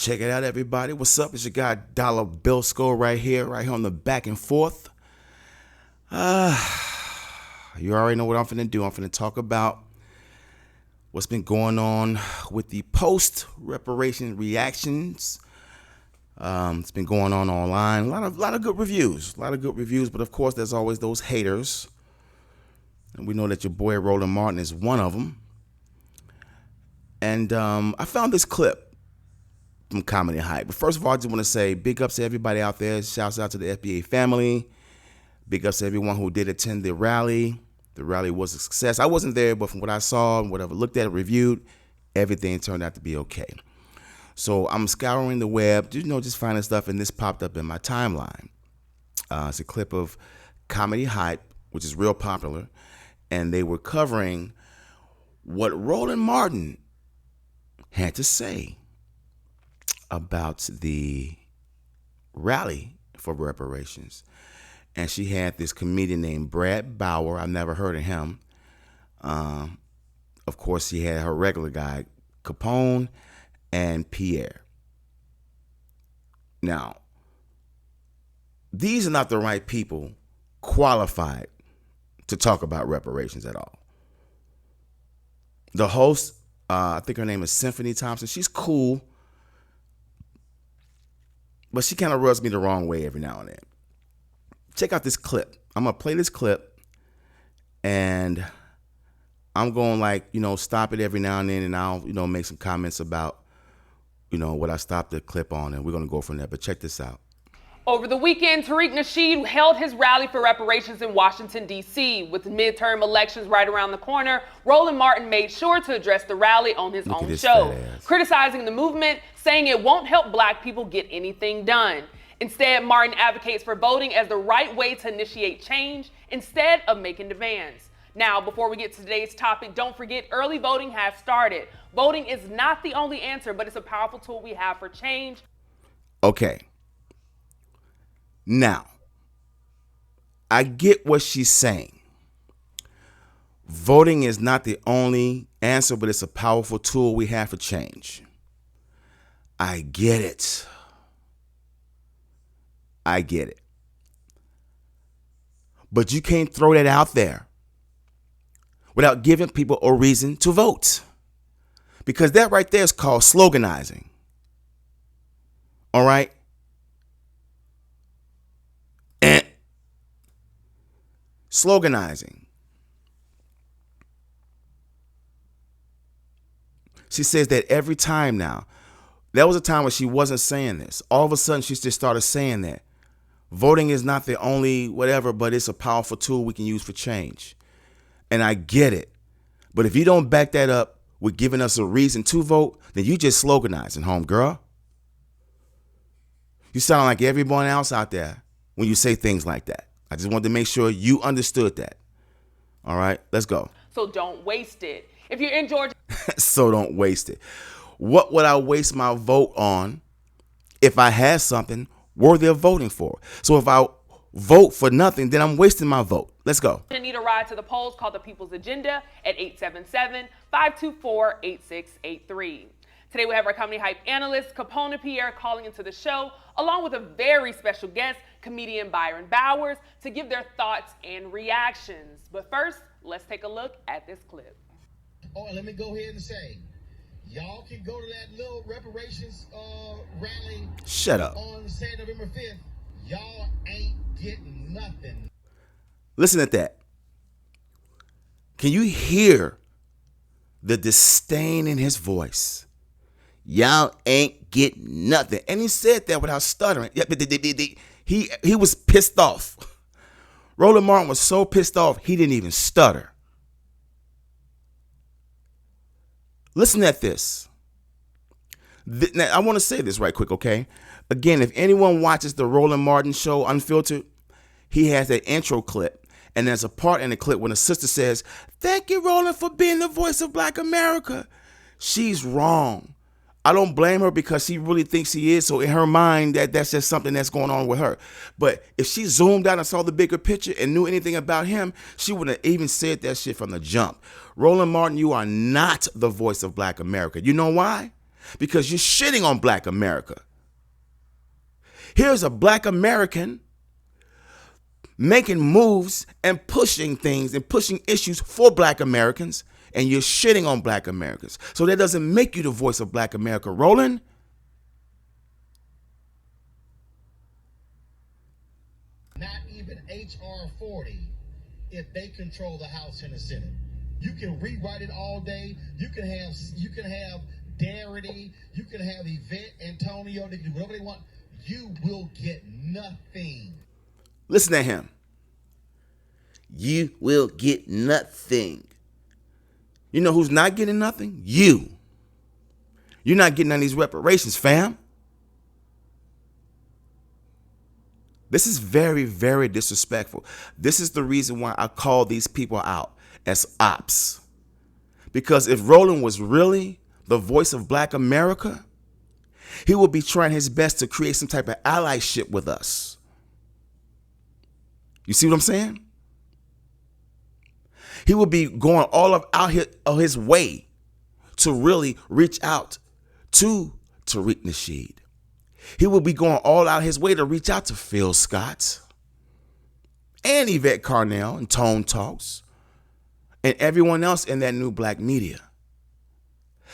Check it out, everybody. What's up? It's your guy Dollar Bill Score right here on the back and forth. You already know what I'm finna do. I'm finna talk about what's been going on with the post-reparation reactions. It's been going on online. A lot of good reviews. But of course, there's always those haters. And we know that your boy Roland Martin is one of them. And I found this clip from Comedy Hype. But first of all, I just want to say big ups to everybody out there. Shouts out to the FBA family. Big ups to everyone who did attend the rally. The rally was a success. I wasn't there, but from what I saw and whatever looked at, reviewed, everything turned out to be okay. So I'm scouring the web, just finding stuff, and this popped up in my timeline. It's a clip of Comedy Hype, which is real popular, and they were covering what Roland Martin had to say about the rally for reparations. And she had this comedian named Brad Bauer. I've never heard of him. Of course, she had her regular guy, Capone, and Pierre. Now, these are not the right people qualified to talk about reparations at all. The host, I think her name is Symphony Thompson. She's cool, but she kind of rubs me the wrong way every now and then. Check out this clip. I'm going to play this clip, and I'm going stop it every now and then, and I'll, make some comments about, what I stopped the clip on, and we're going to go from there. But check this out. Over the weekend, Tariq Nasheed held his rally for reparations in Washington, D.C. With midterm elections right around the corner, Roland Martin made sure to address the rally on his own show, criticizing the movement, saying it won't help black people get anything done. Instead, Martin advocates for voting as the right way to initiate change instead of making demands. Now, before we get to today's topic, don't forget early voting has started. Voting is not the only answer, but it's a powerful tool we have for change. Okay. Now, I get what she's saying. Voting is not the only answer, but it's a powerful tool we have for change. I get it. But you can't throw that out there without giving people a reason to vote. Because that right there is called sloganizing. All right? Sloganizing. She says that every time now. There was a time when she wasn't saying this. All of a sudden, she just started saying that. Voting is not the only whatever, but it's a powerful tool we can use for change. And I get it. But if you don't back that up with giving us a reason to vote, then you just sloganizing, homegirl. You sound like everyone else out there when you say things like that. I just wanted to make sure you understood that. All right, let's go. So don't waste it. If you're in Georgia. So don't waste it. What would I waste my vote on if I had something worthy of voting for? So if I vote for nothing, then I'm wasting my vote. Let's go. You need a ride to the polls. Call the People's Agenda at 877-524-8683. Today we have our Comedy Hype analyst, Capone and Pierre, calling into the show, along with a very special guest, comedian Byron Bowers, to give their thoughts and reactions. But first, let's take a look at this clip. Oh, let me go ahead and say, y'all can go to that little reparations rally. Shut up. On Saturday, November 5th. Y'all ain't getting nothing. Listen at that. Can you hear the disdain in his voice? Y'all ain't getting nothing. And he said that without stuttering. He was pissed off. Roland Martin was so pissed off, he didn't even stutter. Listen at this. Now, I want to say this right quick, okay? Again, if anyone watches the Roland Martin show Unfiltered, he has that intro clip. And there's a part in the clip when a sister says, "Thank you, Roland, for being the voice of Black America." She's wrong. I don't blame her because she really thinks he is. So in her mind, that's just something that's going on with her. But if she zoomed out and saw the bigger picture and knew anything about him, she wouldn't have even said that shit from the jump. Roland Martin, you are not the voice of Black America. You know why? because you're shitting on black America. Here's a black American making moves and pushing things and pushing issues for black Americans, and you're shitting on black Americans. So that doesn't make you the voice of black America, Roland. Not even H.R. 40 if they control the House and the Senate. You can rewrite it all day. You can have Darity, you can have Yvette, Antonio, they can do whatever they want. You will get nothing. Listen to him. You will get nothing. You know who's not getting nothing? You. You're not getting none of these reparations, fam. This is very, very disrespectful. This is the reason why I call these people out as ops. Because if Roland was really the voice of black America, he would be trying his best to create some type of allyship with us. You see what I'm saying? He would be going all out his way to really reach out to Tariq Nasheed. He would be going all out his way to reach out to Phil Scott and Yvette Carnell and Tone Talks and everyone else in that new black media.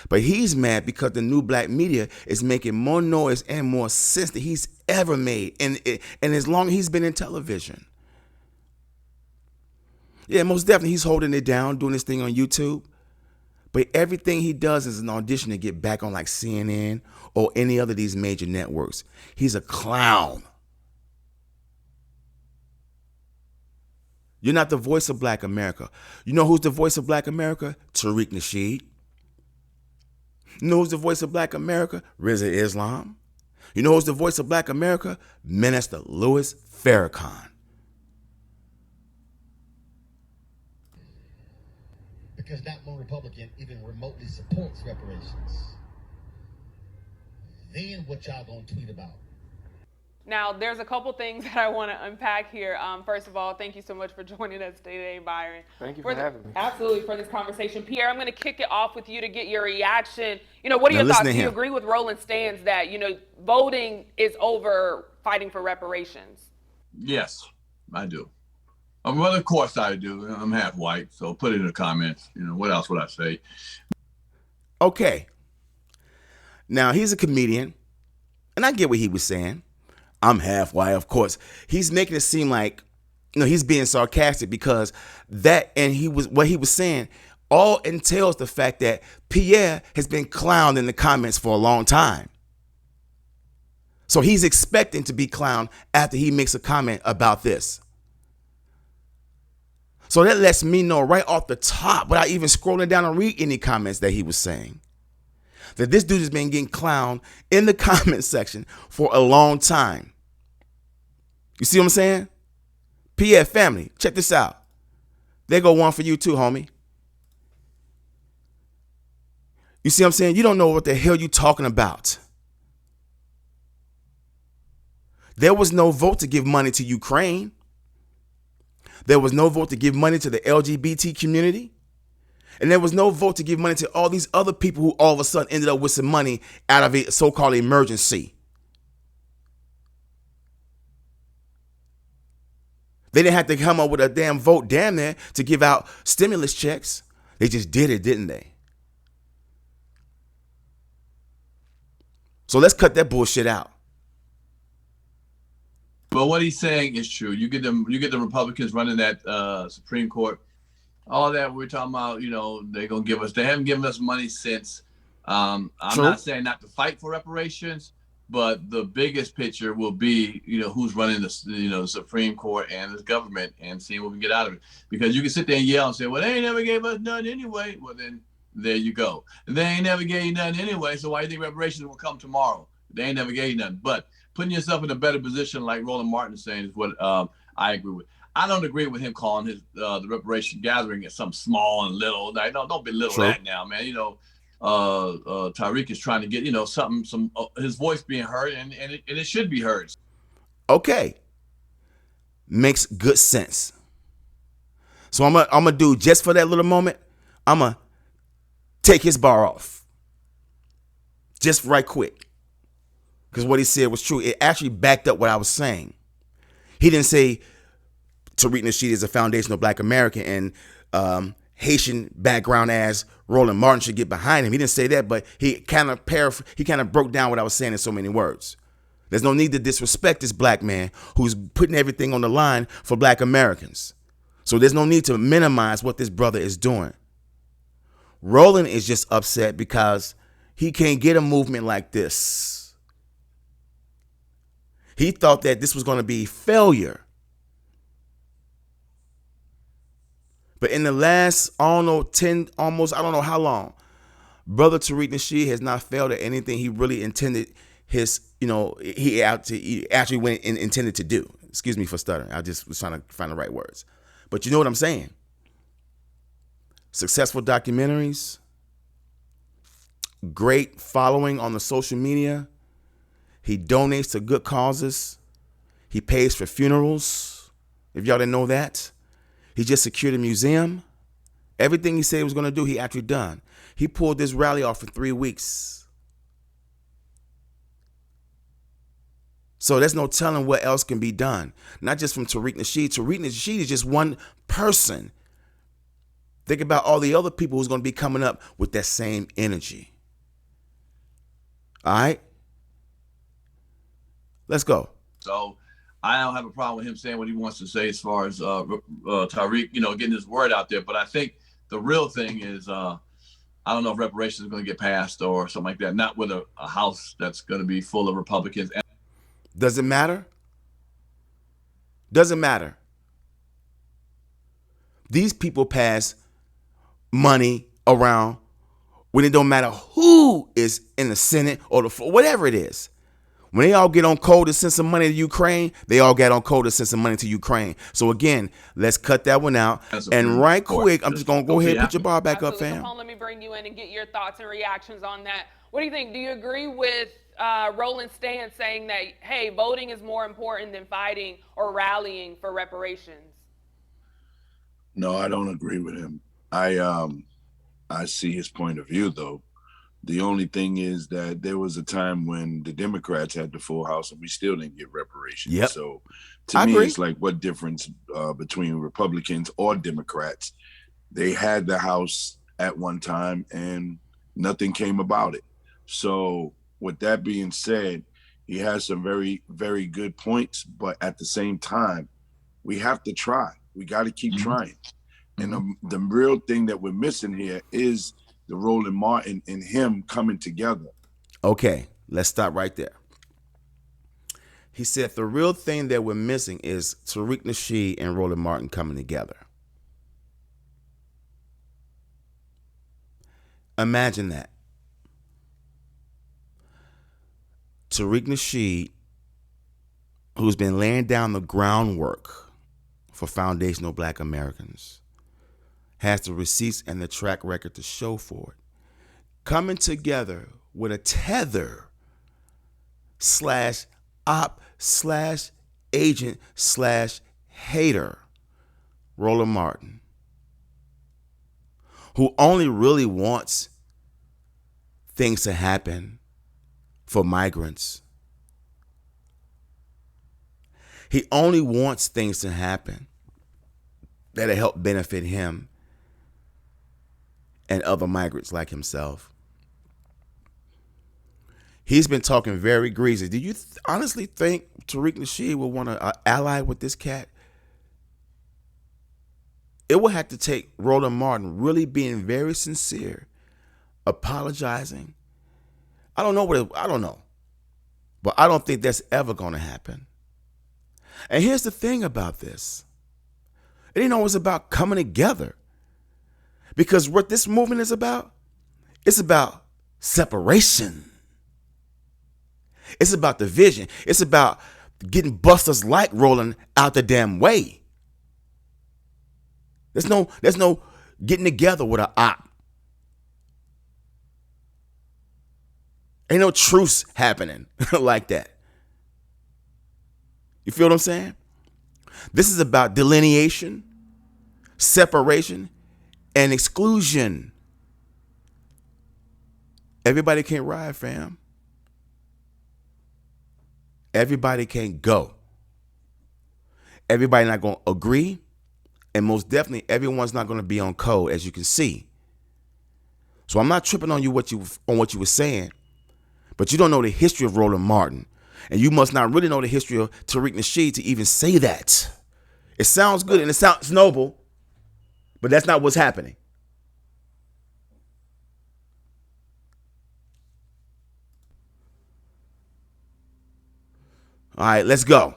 But he's mad because the new black media is making more noise and more sense than he's ever made. And as long as he's been in television. Yeah, most definitely he's holding it down, doing this thing on YouTube. But everything he does is an audition to get back on like CNN or any other of these major networks. He's a clown. You're not the voice of black America. You know who's the voice of black America? Tariq Nasheed. You know who's the voice of black America? Rizza Islam. You know who's the voice of black America? Minister Louis Farrakhan. Because not one Republican even remotely supports reparations. Then what y'all gonna tweet about? Now, there's a couple things that I want to unpack here. First of all, thank you so much for joining us today, Byron. Thank you for having me. Absolutely, for this conversation. Pierre, I'm going to kick it off with you to get your reaction. What are your thoughts? Do you agree with Roland's stance that, voting is over fighting for reparations? Yes, I do. Well, of course I do. I'm half white, so put it in the comments. What else would I say? Okay. Now, he's a comedian, and I get what he was saying. I'm half white, of course. He's making it seem like, he's being sarcastic because that, and what he was saying all entails the fact that Pierre has been clowned in the comments for a long time. So he's expecting to be clowned after he makes a comment about this. So that lets me know right off the top, without even scrolling down and read any comments that he was saying, that this dude has been getting clowned in the comment section for a long time. You see what I'm saying? PF family, check this out. There go one for you too, homie. You see what I'm saying? You don't know what the hell you talking about. There was no vote to give money to Ukraine. There was no vote to give money to the LGBT community. And there was no vote to give money to all these other people who all of a sudden ended up with some money out of a so-called emergency. They didn't have to come up with a damn vote damn near to give out stimulus checks. They just did it, didn't they? So let's cut that bullshit out. But what he's saying is true. You get the Republicans running that Supreme Court. All that we're talking about, they're gonna give us. They haven't given us money since. I'm not saying not to fight for reparations, but the biggest picture will be, who's running the Supreme Court and this government, and seeing what we can get out of it. Because you can sit there and yell and say, "Well, they ain't never gave us none anyway." Well, then there you go. They ain't never gave you none anyway. So why do you think reparations will come tomorrow? They ain't never gave you none. But putting yourself in a better position, like Roland Martin is saying, is what I agree with. I don't agree with him calling his the reparation gathering as something small and little. Like, no, don't belittle that now, man. Tariq is trying to get some his voice being heard, and it should be heard. Okay, makes good sense. So I'm gonna do just for that little moment. I'm gonna take his bar off. Just right quick. Because what he said was true. It actually backed up what I was saying. He didn't say Tariq Nasheed is a foundational black American and Haitian background as Roland Martin should get behind him. He didn't say that, but he kind of broke down what I was saying in so many words. There's no need to disrespect this black man who's putting everything on the line for black Americans. So there's no need to minimize what this brother is doing. Roland is just upset because he can't get a movement like this. He thought that this was going to be failure. But in the last, I don't know how long, Brother Tariq Nasheed has not failed at anything he really intended he actually went and intended to do. Excuse me for stuttering. I just was trying to find the right words. But you know what I'm saying? Successful documentaries, great following on the social media. He donates to good causes. He pays for funerals. If y'all didn't know that. He just secured a museum. Everything he said he was going to do, he actually done. He pulled this rally off for 3 weeks. So there's no telling what else can be done. Not just from Tariq Nasheed. Tariq Nasheed is just one person. Think about all the other people who's going to be coming up with that same energy. All right? Let's go. So I don't have a problem with him saying what he wants to say as far as Tariq, getting his word out there. But I think the real thing is, I don't know if reparations is going to get passed or something like that. Not with a House that's going to be full of Republicans. Does it matter? Doesn't matter. These people pass money around when it don't matter who is in the Senate or whatever it is. When they all get on code to send some money to Ukraine, they all get on code to send some money to Ukraine. So again, let's cut that one out. And right quick, I'm just going to go ahead and put your bar back up, fam. Let me bring you in and get your thoughts and reactions on that. What do you think? Do you agree with Roland's stance saying that, hey, voting is more important than fighting or rallying for reparations? No, I don't agree with him. I see his point of view, though. The only thing is that there was a time when the Democrats had the full House and we still didn't get reparations. Yep. So to me, it's like, what difference between Republicans or Democrats? They had the House at one time and nothing came about it. So with that being said, he has some very, very good points. But at the same time, we have to try. We got to keep trying. And the real thing that we're missing here is the Roland Martin and him coming together. Okay, let's stop right there. He said the real thing that we're missing is Tariq Nasheed and Roland Martin coming together. Imagine that. Tariq Nasheed, who's been laying down the groundwork for foundational black Americans, has the receipts and the track record to show for it. Coming together with a tether / op / agent / hater, Roland Martin, who only really wants things to happen for migrants. He only wants things to happen that'll help benefit him and other migrants like himself. He's been talking very greasy. Do you honestly think Tariq Nasheed will want to ally with this cat? It will have to take Roland Martin really being very sincere, apologizing. I don't know. But I don't think that's ever going to happen. And here's the thing about this. It ain't always about coming together. Because what this movement is about, it's about separation. It's about division. It's about getting busters like Roland out the damn way. There's no getting together with an op. Ain't no truce happening like that. You feel what I'm saying? This is about delineation, separation, and exclusion. Everybody can't ride, fam. Everybody can't go. Everybody not going to agree. And most definitely, everyone's not going to be on code, as you can see. So I'm not tripping on what you were saying, but you don't know the history of Roland Martin, and you must not really know the history of Tariq Nasheed to even say that. It sounds good and it sounds noble, but that's not what's happening. All right, let's go.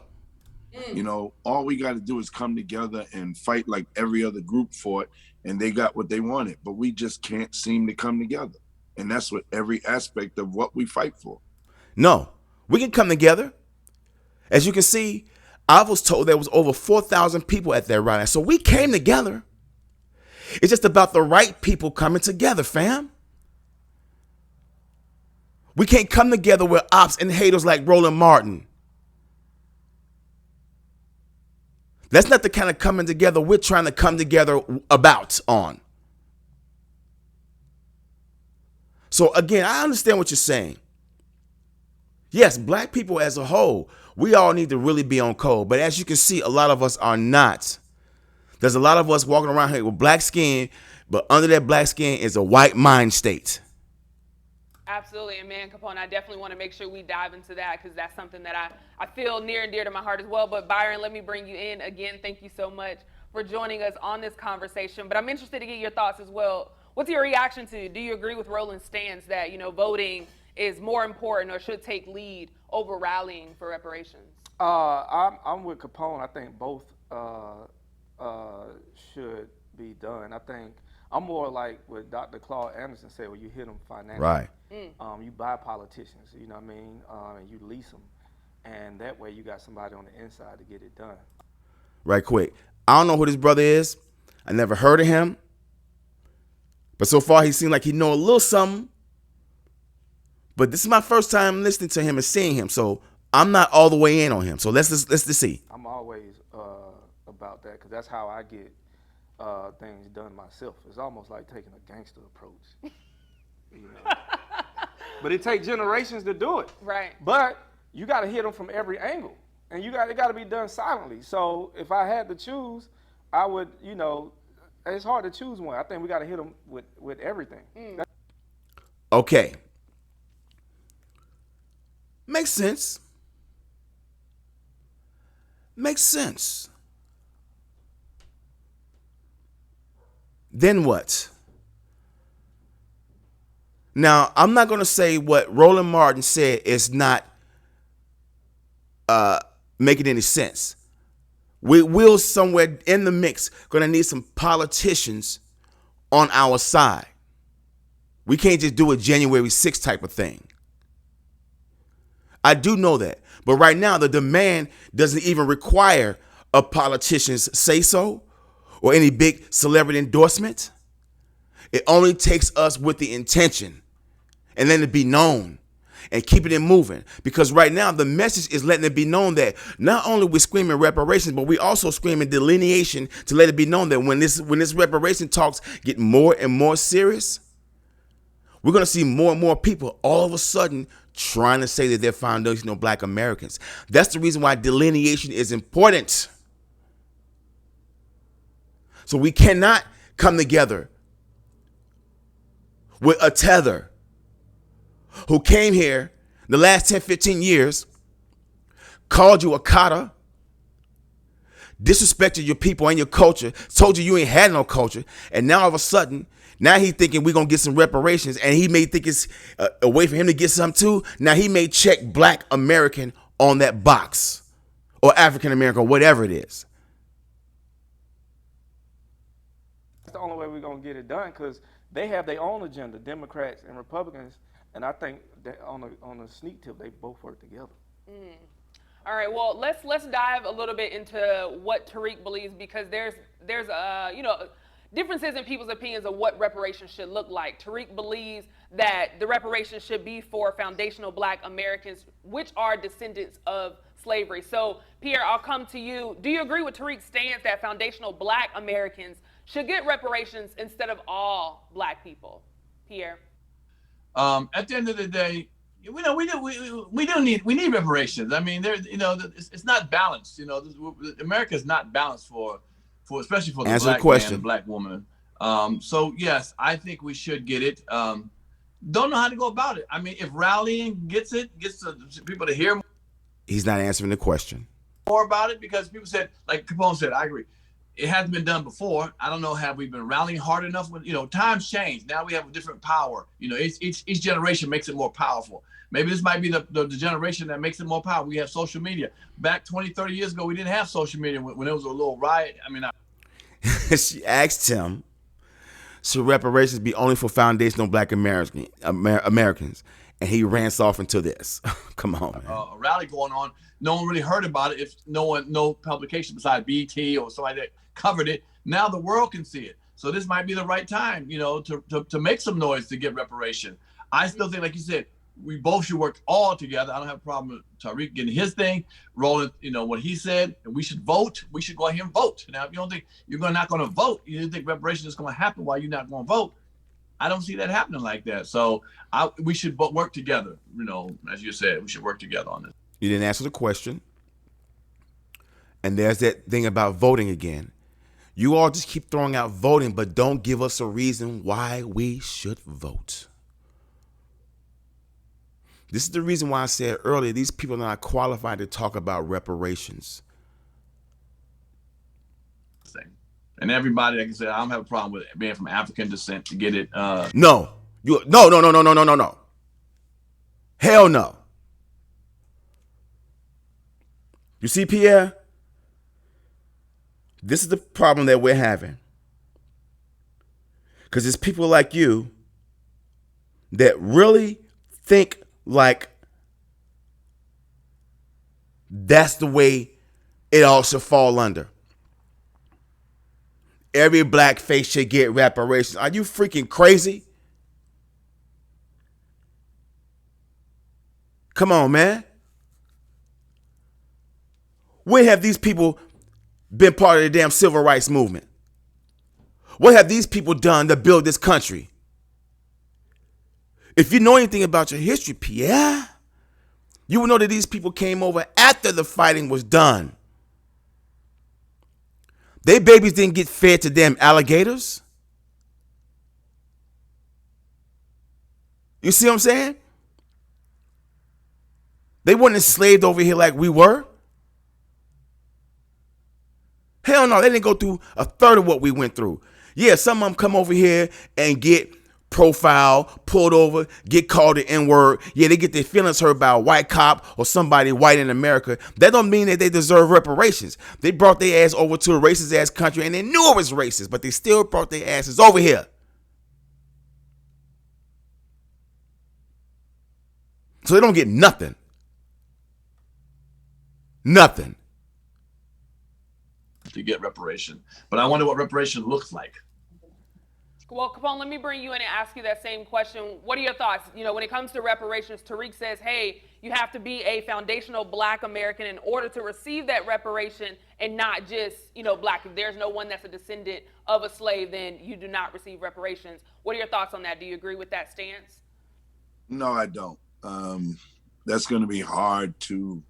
You know, all we got to do is come together and fight like every other group fought, and they got what they wanted. But we just can't seem to come together. And that's what every aspect of what we fight for. No, we can come together. As you can see, I was told there was over 4,000 people at that rally. So we came together. It's just about the right people coming together, fam. We can't come together with ops and haters like Roland Martin. That's not the kind of coming together we're trying to come together on. So again, I understand what you're saying. Yes, black people as a whole, we all need to really be on code. But as you can see, a lot of us are not. There's a lot of us walking around here with black skin, but under that black skin is a white mind state. Absolutely. And man, Capone, I definitely want to make sure we dive into that because that's something that I feel near and dear to my heart as well. But Byron, let me bring you in again. Thank you so much for joining us on this conversation. But I'm interested to get your thoughts as well. What's your reaction to, do you agree with Roland's stance that, you know, voting is more important or should take lead over rallying for reparations? I'm with Capone. I think both should be done. I think I'm more like what Dr. Claude Anderson said, where you hit them financially. Right. You buy politicians, you know what I mean, and you lease them, and that way you got somebody on the inside to get it done. Right quick. I don't know who this brother is. I never heard of him. But so far he seemed like he know a little something. But this is my first time listening to him and seeing him. So I'm not all the way in on him. So let's just see. I'm always about that because that's how I get things done myself. It's almost like taking a gangster approach. You know? But it takes generations to do it. Right. But you got to hit them from every angle, and it got to be done silently. So if I had to choose, I would, you know, it's hard to choose one. I think we got to hit them with everything. Okay. Makes sense. Makes sense. Then what? Now, I'm not going to say what Roland Martin said is not making any sense. We will somewhere in the mix going to need some politicians on our side. We can't just do a January 6th type of thing. I do know that. But right now, the demand doesn't even require a politician's say-so or any big celebrity endorsement. It only takes us with the intention and letting it be known and keeping it moving. Because right now, the message is letting it be known that not only we're screaming reparations, but we also screaming delineation to let it be known that when this reparation talks get more and more serious, we're going to see more and more people all of a sudden trying to say that they're foundational black Americans. That's the reason why delineation is important. So we cannot come together with a tether who came here the last 10, 15 years, called you a cotter, disrespected your people and your culture, told you ain't had no culture, and now all of a sudden, now he's thinking we're going to get some reparations, and he may think it's a way for him to get some too. Now he may check black American on that box, or African American, or whatever it is. That's the only way we're going to get it done, because they have their own agenda, Democrats and Republicans, and I think that on a sneak tip, they both work together. All right, well, let's dive a little bit into what Tariq believes, because there's differences in people's opinions of what reparations should look like. Tariq believes that the reparations should be for foundational black Americans, which are descendants of slavery. So, Pierre, I'll come to you. Do you agree with Tariq's stance that foundational black Americans should get reparations instead of all black people? Pierre? At the end of the day, we need reparations. I mean, it's not balanced. America is not balanced for especially for the Answer black the question. man, the black woman. So yes, I think we should get it. Don't know how to go about it. I mean, if rallying gets people to hear He's not answering the question. more about it, because people said, like Capone said, I agree. It hasn't been done before. I don't know, have we been rallying hard enough? When times change. Now we have a different power. Each generation makes it more powerful. Maybe this might be the generation that makes it more powerful. We have social media. Back 20, 30 years ago, we didn't have social media when there was a little riot. I mean, She asked him, should reparations be only for foundational black Americans? And he rants off into this. Come on, man. A rally going on. No one really heard about it. If no publication besides BT or somebody that covered it. Now the world can see it. So this might be the right time, to make some noise to get reparation. I still think, like you said, we both should work all together. I don't have a problem with Tariq getting his thing, Roland, what he said, and we should vote. We should go ahead and vote. Now, if you don't think you're not going to vote, you think reparation is going to happen while you're not going to vote, I don't see that happening like that. So we should work together. As you said, we should work together on this. You didn't answer the question. And there's that thing about voting again. You all just keep throwing out voting, but don't give us a reason why we should vote. This is the reason why I said earlier, these people are not qualified to talk about reparations. And everybody, like I said, I don't have a problem with being from African descent to get it. No. No. Hell no. You see, Pierre? This is the problem that we're having. Because it's people like you that really think like that's the way it all should fall under. Every black face should get reparations. Are you freaking crazy? Come on, man. When have these people been part of the damn civil rights movement? What have these people done to build this country? If you know anything about your history, Pierre, you would know that these people came over after the fighting was done. Their babies didn't get fed to damn alligators. You see what I'm saying? They weren't enslaved over here like we were. Hell no, they didn't go through a third of what we went through. Yeah, some of them come over here and get profiled, pulled over, get called the N-word. Yeah, they get their feelings hurt by a white cop or somebody white in America. That don't mean that they deserve reparations. They brought their ass over to a racist ass country and they knew it was racist, but they still brought their asses over here. So they don't get nothing. Nothing. To get reparation. But I wonder what reparation looks like. Well, Capone, let me bring you in and ask you that same question. What are your thoughts? When it comes to reparations, Tariq says, hey, you have to be a foundational black American in order to receive that reparation and not just, black. If there's no one that's a descendant of a slave, then you do not receive reparations. What are your thoughts on that? Do you agree with that stance? No, I don't. That's going to be hard to...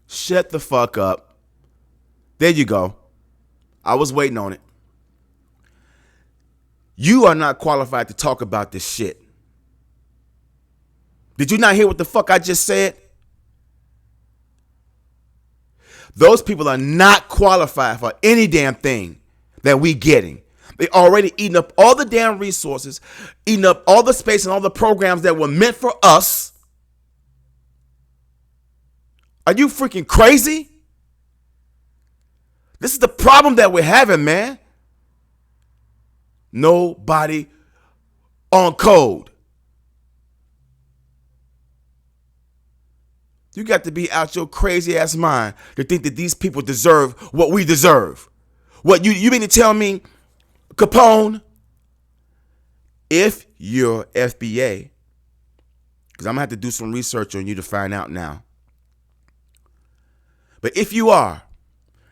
Shut the fuck up. There you go. I was waiting on it. You are not qualified to talk about this shit. Did you not hear what the fuck I just said? Those people are not qualified for any damn thing that we getting. They already eating up all the damn resources, eating up all the space and all the programs that were meant for us. Are you freaking crazy? This is the problem that we're having, man. Nobody on code. You got to be out your crazy ass mind to think that these people deserve what we deserve. What you mean to tell me, Capone, if you're FBA, because I'm gonna have to do some research on you to find out now. But if you are,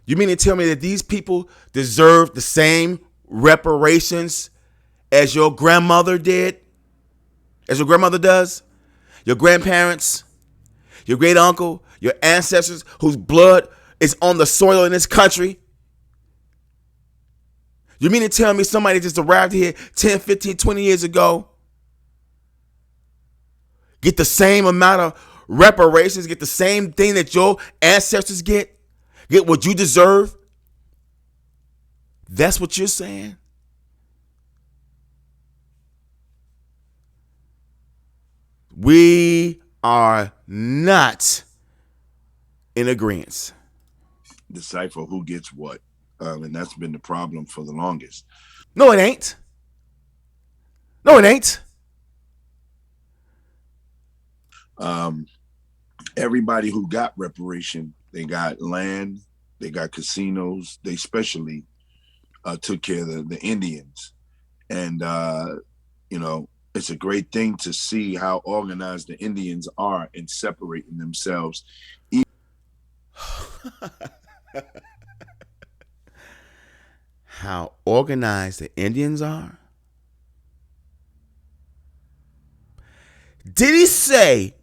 you mean to tell me that these people deserve the same reparations as your grandmother did? as your grandmother does, your grandparents, your great uncle, your ancestors whose blood is on the soil in this country? You mean to tell me somebody just arrived here 10, 15, 20 years ago get the same amount of reparations, get the same thing that your ancestors get what you deserve? That's what you're saying? We are not in agreement. Decipher who gets what. And that's been the problem for the longest. No, it ain't. No, it ain't. Everybody who got reparation, they got land, they got casinos, they especially took care of the Indians. And, you know, it's a great thing to see how organized the Indians are in separating themselves. How organized the Indians are? Did he say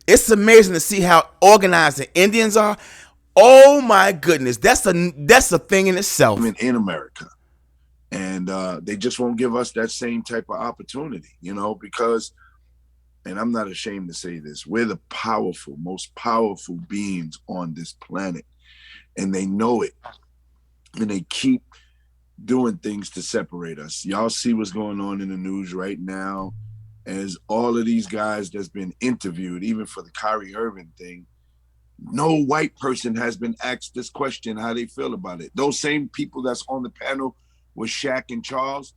it's amazing to see how organized the Indians are? Oh my goodness, that's a thing in itself. In America. And they just won't give us that same type of opportunity, you know, because, and I'm not ashamed to say this, we're the most powerful beings on this planet. And they know it. And they keep doing things to separate us. Y'all see what's going on in the news right now as all of these guys that's been interviewed, even for the Kyrie Irving thing. No white person has been asked this question, how they feel about it. Those same people that's on the panel with Shaq and Charles,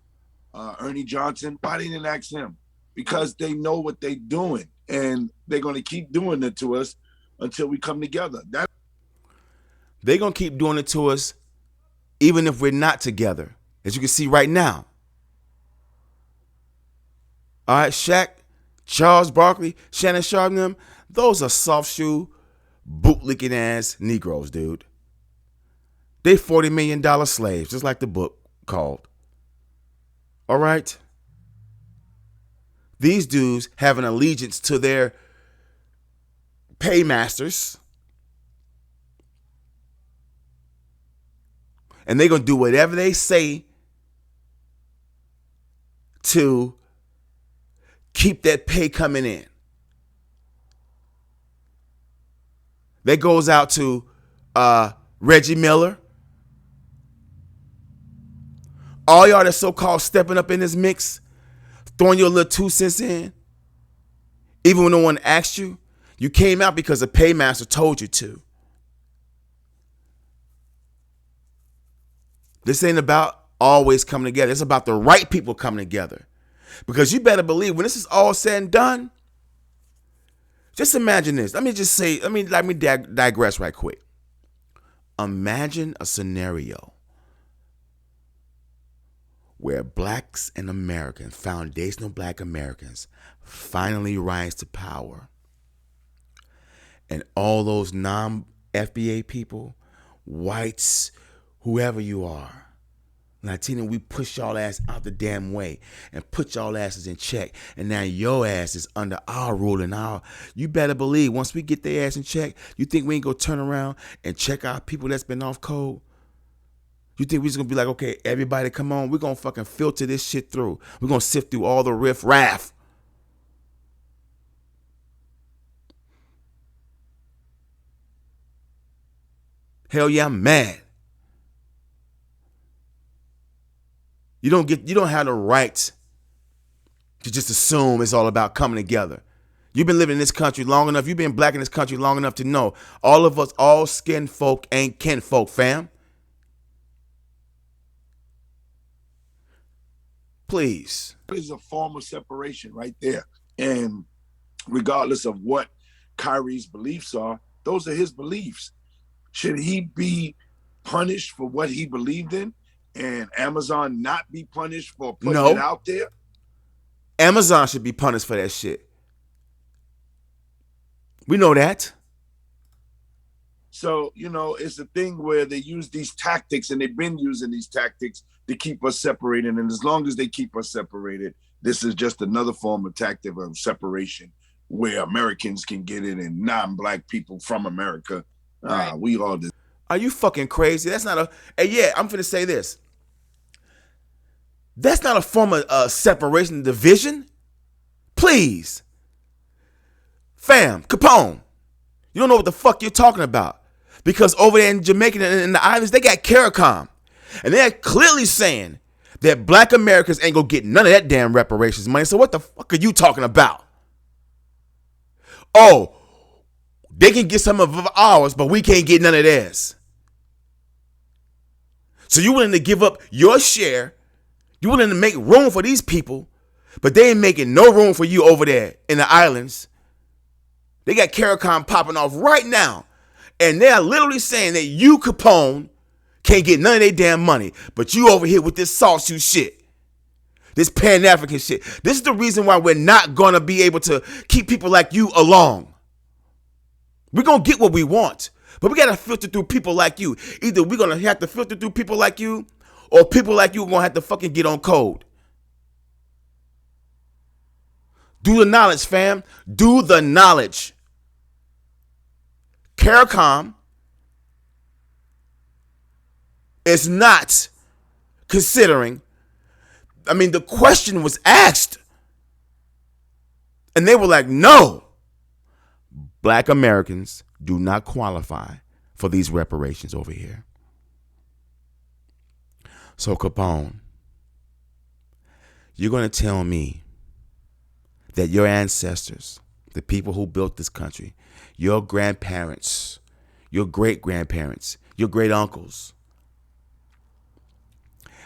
Ernie Johnson, why they didn't ask him? Because they know what they're doing, and they're going to keep doing it to us until we come together. They're going to keep doing it to us even if we're not together, as you can see right now. All right, Shaq, Charles Barkley, Shannon Sharp, them, those are soft shoe, bootlicking ass Negroes, dude. They $40 million slaves, just like the book called. All right? These dudes have an allegiance to their paymasters. And they're going to do whatever they say to keep that pay coming in. That goes out to Reggie Miller. All y'all that's so-called stepping up in this mix, throwing your little 2 cents in, even when no one asked you, you came out because a paymaster told you to. This ain't about always coming together. It's about the right people coming together. Because you better believe when this is all said and done, just imagine this. Let me digress right quick. Imagine a scenario where blacks and Americans, foundational black Americans, finally rise to power. And all those non-FBA people, whites, whoever you are, Latino, we push y'all ass out the damn way and put y'all asses in check. And now your ass is under our rule and our. You better believe once we get their ass in check, you think we ain't gonna turn around and check our people that's been off code? You think we just gonna be like, okay, everybody come on, we're gonna fucking filter this shit through. We're gonna sift through all the riff-raff. Hell yeah, I'm mad. You don't have the right to just assume it's all about coming together. You've been living in this country long enough. You've been black in this country long enough to know all of us, all skin folk ain't kin folk, fam. Please. It's a form of separation right there. And regardless of what Kyrie's beliefs are, those are his beliefs. Should he be punished for what he believed in? And Amazon not be punished for putting it out there? Amazon should be punished for that shit. We know that. So, you know, it's a thing where they use these tactics, and they've been using these tactics to keep us separated. And as long as they keep us separated, This is just another form of tactic of separation where Americans can get in and non-black people from America. Right. We all just. Are you fucking crazy? That's not a. Hey, yeah, I'm finna say this. That's not a form of separation and division. Please. Fam, Capone, you don't know what the fuck you're talking about. Because over there in Jamaica and in the islands, they got CARICOM. And they're clearly saying that black Americans ain't gonna get none of that damn reparations money. So what the fuck are you talking about? Oh, they can get some of ours, but we can't get none of theirs. So you willing to give up your share? You willing to make room for these people, but they ain't making no room for you over there in the islands. They got CARICOM popping off right now. And they're literally saying that you, Capone, can't get none of their damn money. But you over here with this sauce shit. This Pan-African shit. This is the reason why we're not going to be able to keep people like you along. We're going to get what we want. But we got to filter through people like you. Either we're going to have to filter through people like you, or people like you are going to have to fucking get on code. Do the knowledge, fam. Do the knowledge. CARICOM is not considering. I mean, the question was asked, and they were like, no. Black Americans do not qualify for these reparations over here. So, Capone, you're going to tell me that your ancestors, the people who built this country, your grandparents, your great-grandparents, your great-uncles,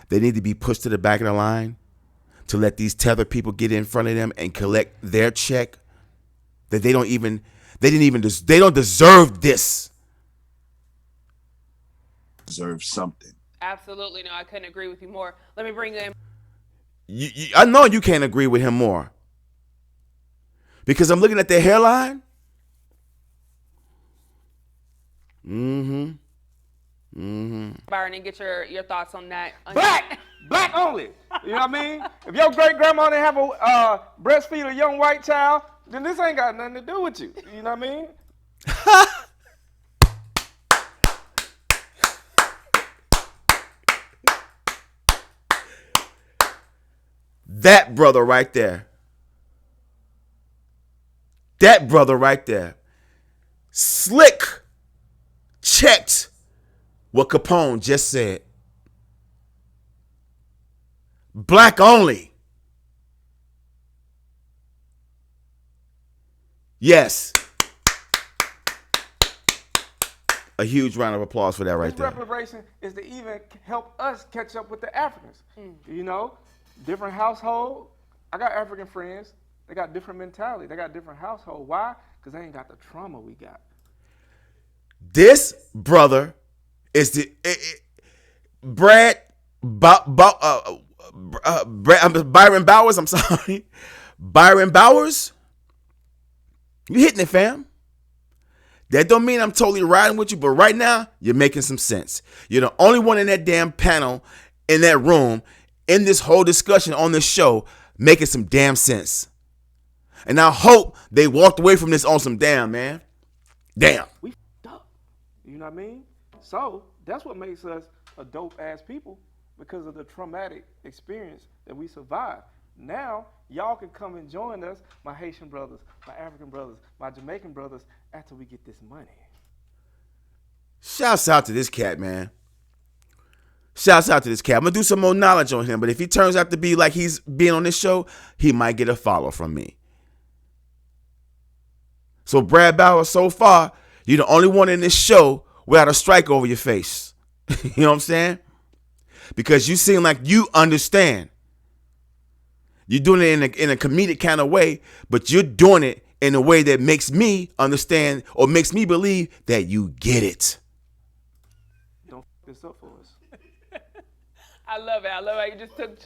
they need to be pushed to the back of the line to let these tethered people get in front of them and collect their check that they don't deserve this. Deserve something. Absolutely. No, I couldn't agree with you more. Let me bring in. I know you can't agree with him more. Because I'm looking at their hairline. Byron, and get your thoughts on that. Black only. You know what I mean? If your great grandma didn't have a breastfeed a young white child, then this ain't got nothing to do with you. You know what I mean? That brother right there. That brother right there. Slick checked what Capone just said. Black only. Yes. A huge round of applause for that right there. This reparation is to even help us catch up with the Africans. You know, different household. I got African friends. They got different mentality. They got different household. Why? Because they ain't got the trauma we got. This brother is the Byron Bowers. I'm sorry, Byron Bowers. You hitting it, fam. That don't mean I'm totally riding with you, but right now you're making some sense. You're the only one in that damn panel, in that room, in this whole discussion on this show, making some damn sense. And I hope they walked away from this on some damn, man. Damn. We f***ed up. You know what I mean? So that's what makes us a dope ass people, because of the traumatic experience that we survived. Now y'all can come and join us, my Haitian brothers, my African brothers, my Jamaican brothers, after we get this money. Shouts out to this cat, man. Shouts out to this cat. I'm going to do some more knowledge on him, but if he turns out to be like he's being on this show, he might get a follow from me. So Brad Bauer, so far, you're the only one in this show without a strike over your face. You know what I'm saying? Because you seem like you understand. You're doing it in a comedic kind of way, but you're doing it in a way that makes me understand, or makes me believe that you get it. Don't f*** this up for us. I love it. I love how you just took.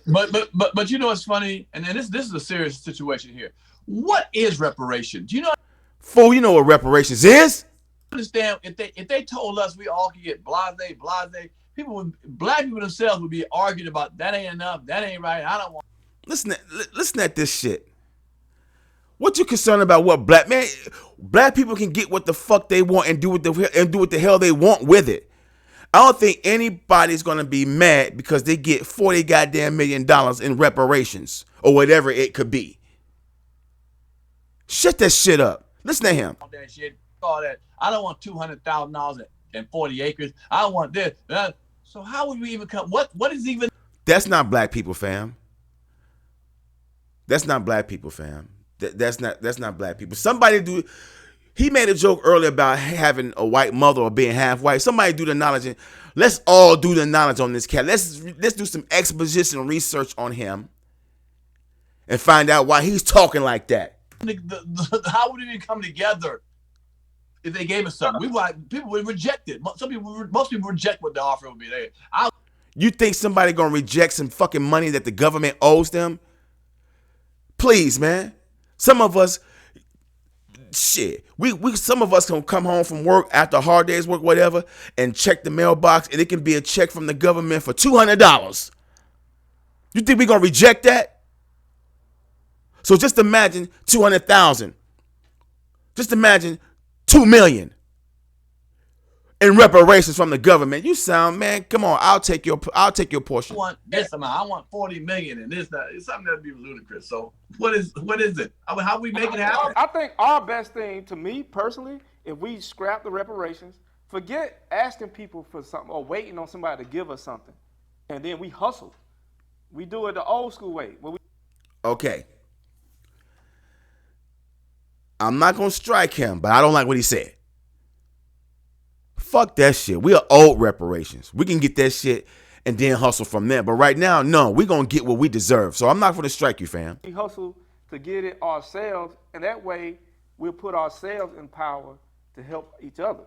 But you know what's funny, and this is a serious situation here. What is reparations? You know. Fool, you know what reparations is? Understand if they told us we all could get blase, black people themselves would be arguing about that ain't enough, that ain't right. I don't want. Listen at this shit. What you concerned about? What black people can get what the fuck they want and do what the hell they want with it. I don't think anybody's gonna be mad because they get $40 goddamn million in reparations or whatever it could be. Shut that shit up. Listen to him. That shit, all that. I don't want $200,000 and 40 acres. I want this. So how would we even come? What is even? That's not black people, fam. That's not black people, fam. That's not black people. He made a joke earlier about having a white mother or being half white. Somebody do the knowledge. Let's all do the knowledge on this cat. Let's do some exposition research on him and find out why he's talking like that. How would it even come together if they gave us something? People would reject it. Most people reject what the offer would be. You think somebody gonna reject some fucking money that the government owes them? Please, man. Some of us, some of us can come home from work after a hard day's work, whatever, and check the mailbox, and it can be a check from the government for $200. You think we're gonna reject that? So just imagine 200,000. Just imagine 2 million in reparations from the government. You sound, man, come on, I'll take your portion. I want this amount. I want 40 million and this, that. It's something that'd be ludicrous. So what is it? I mean, how we make it happen? I think our best thing, to me personally, if we scrap the reparations, forget asking people for something or waiting on somebody to give us something, and then we hustle. We do it the old school way. Okay. I'm not gonna strike him, but I don't like what he said. Fuck that shit. We are owed reparations. We can get that shit and then hustle from there. But right now, no, we're going to get what we deserve. So I'm not going to strike you, fam. We hustle to get it ourselves, and that way we'll put ourselves in power to help each other.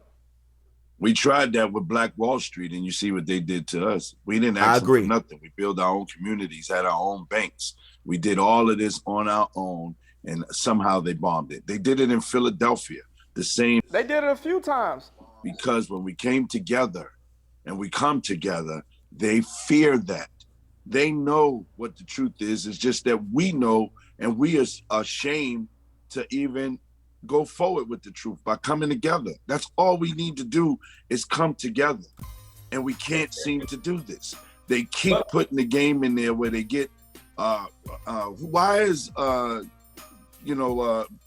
We tried that with Black Wall Street, and you see what they did to us. We didn't ask them for nothing. We built our own communities, had our own banks. We did all of this on our own, and somehow they bombed it. They did it in Philadelphia. The same. They did it a few times. Because when we came together and we come together, they fear that. They know what the truth is. It's just that we know, and we are ashamed to even go forward with the truth by coming together. That's all we need to do is come together. And we can't seem to do this. They keep putting the game in there where they get, why is,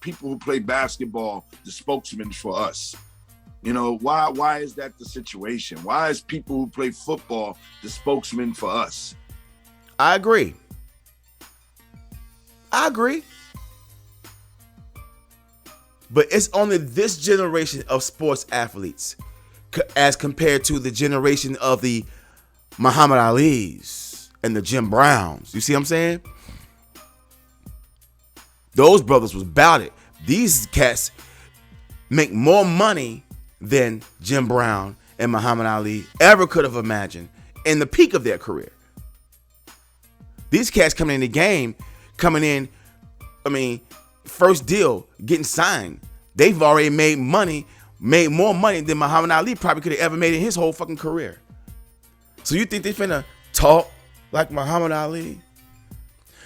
people who play basketball the spokesman for us? You know, why is that the situation? Why is people who play football the spokesman for us? I agree. But it's only this generation of sports athletes as compared to the generation of the Muhammad Ali's and the Jim Browns. You see what I'm saying? Those brothers was about it. These cats make more money than Jim Brown and Muhammad Ali ever could have imagined in the peak of their career. These cats coming in the game, first deal, getting signed. They've already made more money than Muhammad Ali probably could have ever made in his whole fucking career. So you think they finna talk like Muhammad Ali?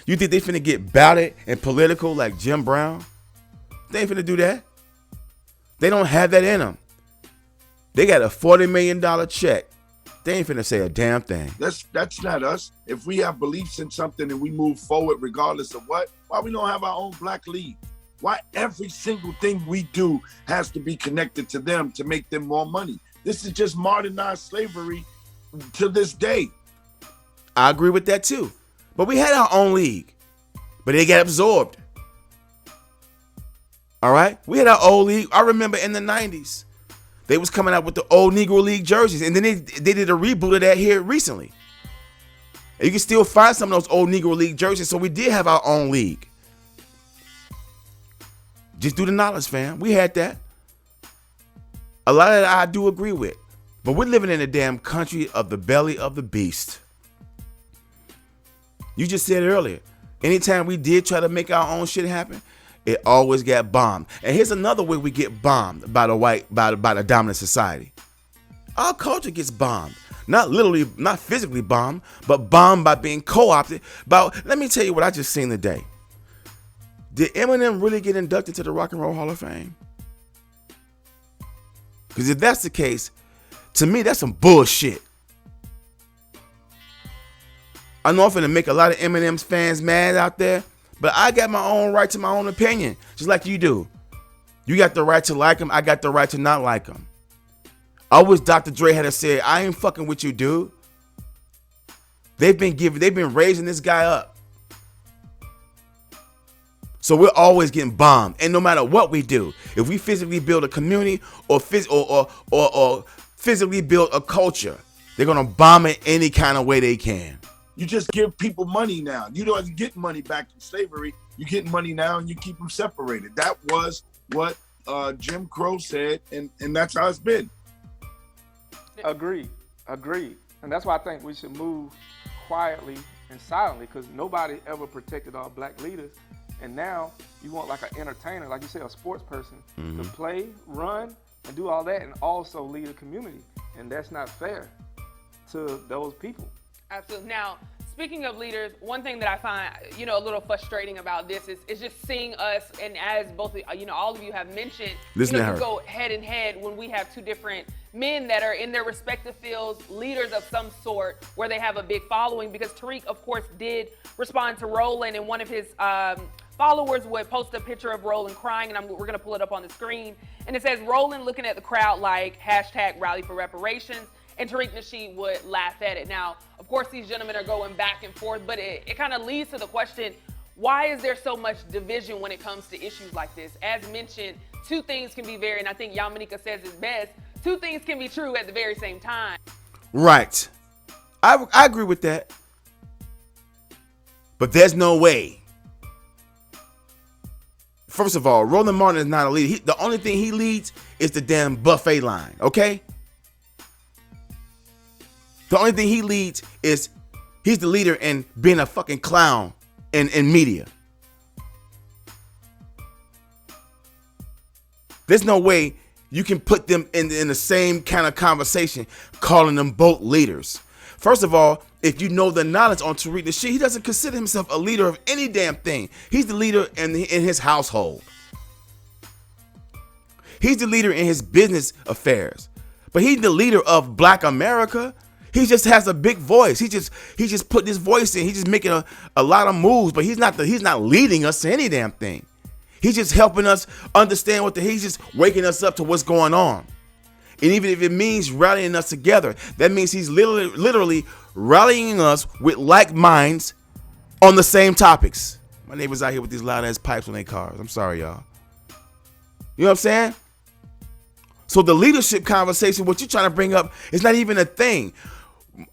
You think they finna get bouted and political like Jim Brown? They ain't finna do that. They don't have that in them. They got a $40 million check. They ain't finna say a damn thing. That's not us. If we have beliefs in something and we move forward regardless of what, why we don't have our own black league? Why every single thing we do has to be connected to them to make them more money? This is just modernized slavery to this day. I agree with that too. But we had our own league, but they got absorbed. All right? We had our old league. I remember in the 90s, they was coming out with the old Negro League jerseys, and then they did a reboot of that here recently. And you can still find some of those old Negro League jerseys, so we did have our own league. Just do the knowledge, fam. We had that. A lot of that I do agree with. But we're living in a damn country of the belly of the beast. You just said it earlier. Anytime we did try to make our own shit happen, it always got bombed. And here's another way we get bombed by the dominant society. Our culture gets bombed. Not literally, not physically bombed, but bombed by being co-opted. Let me tell you what I just seen today. Did Eminem really get inducted to the Rock and Roll Hall of Fame? Because if that's the case, to me, that's some bullshit. I know I'm finna make a lot of Eminem's fans mad out there, but I got my own right to my own opinion, just like you do. You got the right to like him. I got the right to not like him. I wish Dr. Dre had said, I ain't fucking with you, dude. They've been raising this guy up. So we're always getting bombed. And no matter what we do, if we physically build a community or physically build a culture, they're going to bomb it any kind of way they can. You just give people money now. You don't get money back in slavery. You get money now and you keep them separated. That was what Jim Crow said, and that's how it's been. Agreed. And that's why I think we should move quietly and silently, because nobody ever protected our black leaders. And now you want like an entertainer, like you say, a sports person, to play, run, and do all that, and also lead a community. And that's not fair to those people. Absolutely. Now, speaking of leaders, one thing that I find, a little frustrating about this is just seeing us, and as both, all of you have mentioned, you go head in head when we have two different men that are in their respective fields, leaders of some sort, where they have a big following. Because Tariq, of course, did respond to Roland, and one of his followers would post a picture of Roland crying, and we're going to pull it up on the screen. And it says, Roland looking at the crowd like #rally for reparations. And Tariq Nasheed would laugh at it. Now, of course, these gentlemen are going back and forth, but it kind of leads to the question, why is there so much division when it comes to issues like this? As mentioned, two things can be and I think Yamanika says it best, two things can be true at the very same time. Right. I agree with that. But there's no way. First of all, Roland Martin is not a leader. The only thing he leads is the damn buffet line, okay? The only thing he leads is he's the leader in being a fucking clown in media. There's no way you can put them in the same kind of conversation, calling them both leaders. First of all, if you know the knowledge on Tariq Nasheed, he doesn't consider himself a leader of any damn thing. He's the leader in his household. He's the leader in his business affairs. But he's the leader of Black America. He just has a big voice. He just put his voice in. He's just making a lot of moves, but he's not leading us to any damn thing. He's just helping us understand he's just waking us up to what's going on. And even if it means rallying us together, that means he's literally rallying us with like minds on the same topics. My neighbors out here with these loud ass pipes on their cars. I'm sorry, y'all. You know what I'm saying? So the leadership conversation, what you're trying to bring up, is not even a thing.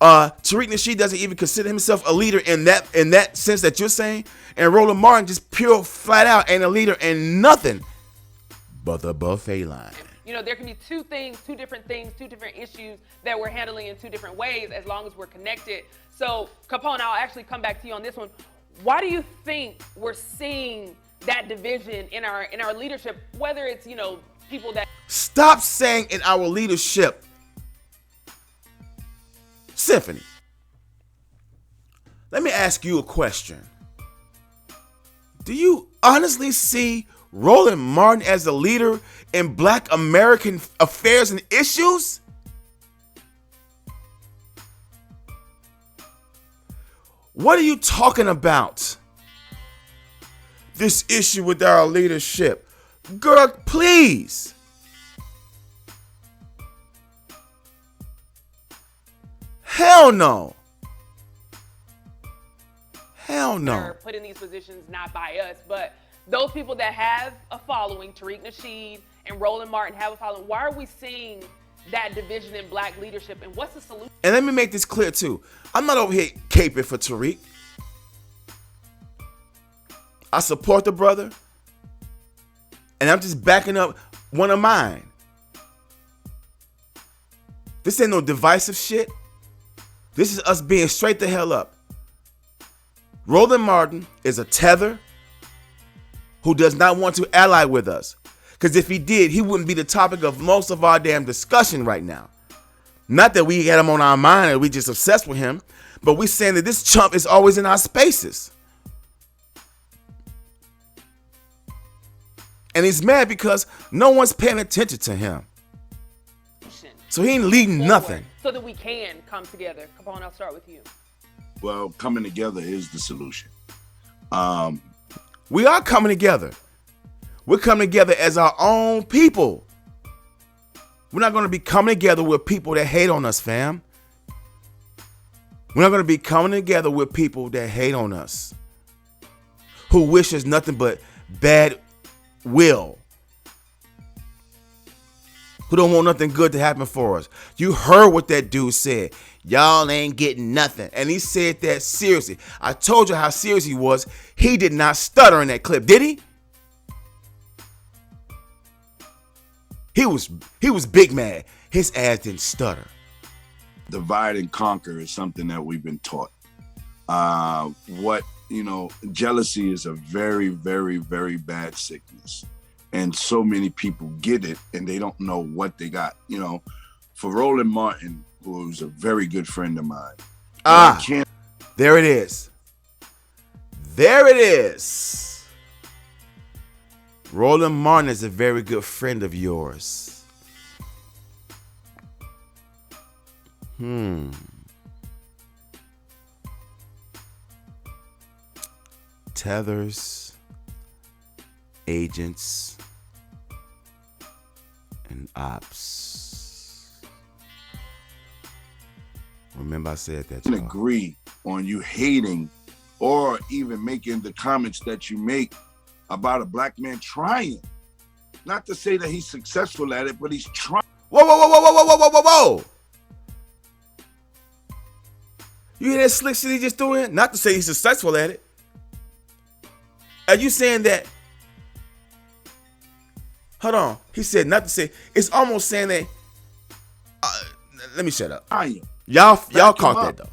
Tariq Nasheed doesn't even consider himself a leader in that sense that you're saying, and Roland Martin just pure flat out ain't a leader in nothing but the buffet line. There can be two different issues that we're handling in two different ways as long as we're connected. So, Capone, I'll actually come back to you on this one. Why do you think we're seeing that division in our leadership, whether it's, people that... Stop saying in our leadership. Symphony, let me ask you a question. Do you honestly see Roland Martin as the leader in Black American affairs and issues? What are you talking about? This issue with our leadership. Girl, please. Hell no. Hell no. They're put in these positions not by us, but those people that have a following, Tariq Nasheed and Roland Martin have a following. Why are we seeing that division in Black leadership, and what's the solution? And let me make this clear too. I'm not over here caping for Tariq. I support the brother, and I'm just backing up one of mine. This ain't no divisive shit. This is us being straight the hell up. Roland Martin is a tether who does not want to ally with us. Because if he did, he wouldn't be the topic of most of our damn discussion right now. Not that we got him on our mind and we just obsessed with him, but we saying that this chump is always in our spaces. And he's mad because no one's paying attention to him. So he ain't leading nothing. So that we can come together. Capone, I'll start with you. Well, coming together is the solution. We are coming together. We're coming together as our own people. We're not going to be coming together with people that hate on us, fam. We're not going to be coming together with people that hate on us, who wish us nothing but bad will, who don't want nothing good to happen for us. You heard what that dude said. Y'all ain't getting nothing. And he said that seriously. I told you how serious he was. He did not stutter in that clip, did he? He was big mad. His ass didn't stutter. Divide and conquer is something that we've been taught. Jealousy is a very, very, very bad sickness. And so many people get it and they don't know what they got. For Roland Martin, who's a very good friend of mine. There it is. There it is. Roland Martin is a very good friend of yours. Tethers, agents, and ops. Remember I said that. I can agree on you hating or even making the comments that you make about a black man trying. Not to say that he's successful at it, but he's trying. Whoa. You hear that slick shit he just threw in? Not to say he's successful at it. Are you saying that? Hold on. He said not to say. It's almost saying that. Let me shut up. I am. Y'all caught that